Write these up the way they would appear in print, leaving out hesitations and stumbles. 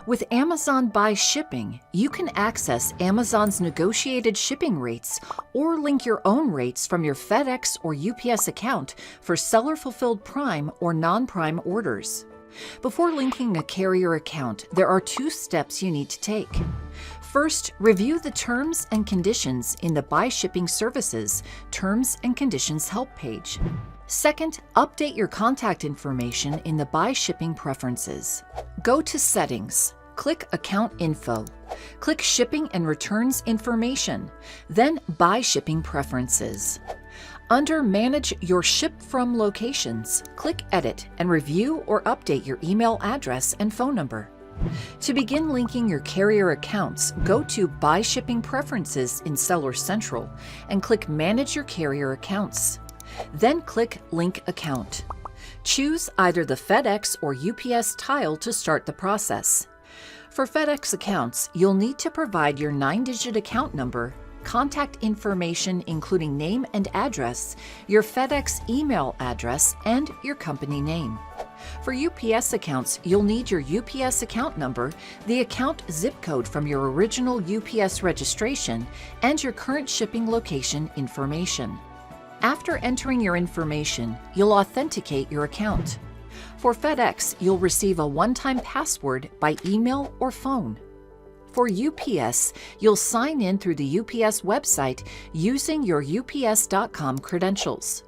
With Amazon Buy Shipping, you can access Amazon's negotiated shipping rates or link your own rates from your FedEx or UPS account for seller-fulfilled Prime or non-Prime orders. Before linking a carrier account, there are 2 steps you need to take. First, review the terms and conditions in the Buy Shipping Services Terms and Conditions help page. Second, update your contact information in the Buy Shipping preferences. Go to Settings, click Account Info, click Shipping and Returns Information, then Buy Shipping Preferences. Under Manage Your Ship From Locations, click Edit and review or update your email address and phone number. To begin linking your carrier accounts, go to Buy Shipping Preferences in Seller Central and click Manage Your Carrier Accounts. Then click Link Account. Choose either the FedEx or UPS tile to start the process. For FedEx accounts, you'll need to provide your 9-digit account number, contact information including name and address, your FedEx email address, and your company name. For UPS accounts, you'll need your UPS account number, the account zip code from your original UPS registration, and your current shipping location information. After entering your information, you'll authenticate your account. For FedEx, you'll receive a one-time password by email or phone. For UPS, you'll sign in through the UPS website using your ups.com credentials.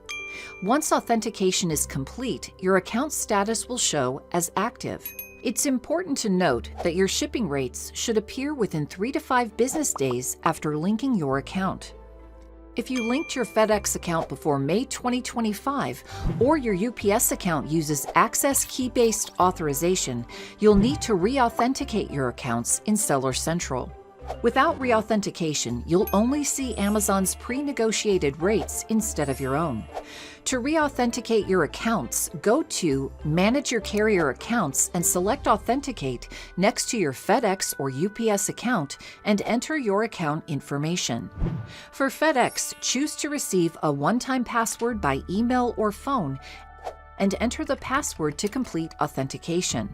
Once authentication is complete, your account status will show as active. It's important to note that your shipping rates should appear within 3 to 5 business days after linking your account. If you linked your FedEx account before May 2025 or your UPS account uses access key-based authorization, you'll need to re-authenticate your accounts in Seller Central. Without re-authentication, you'll only see Amazon's pre-negotiated rates instead of your own. To re-authenticate your accounts, go to Manage Your Carrier Accounts and select Authenticate next to your FedEx or UPS account and enter your account information. For FedEx, choose to receive a one-time password by email or phone and enter the password to complete authentication.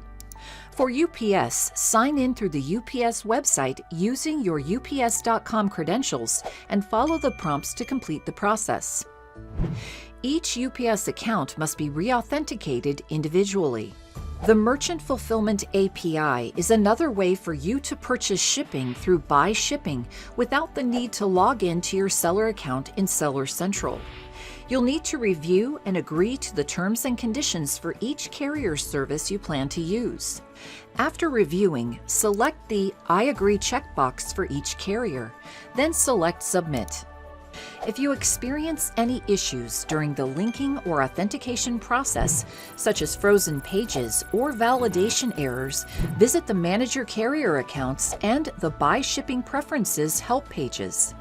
For UPS, sign in through the UPS website using your ups.com credentials and follow the prompts to complete the process. Each UPS account must be re-authenticated individually. The Merchant Fulfillment API is another way for you to purchase shipping through Buy Shipping without the need to log into your seller account in Seller Central. You'll need to review and agree to the terms and conditions for each carrier service you plan to use. After reviewing, select the I agree checkbox for each carrier, then select Submit. If you experience any issues during the linking or authentication process, such as frozen pages or validation errors, visit the Manage Your Carrier Accounts and the Buy Shipping Preferences help pages.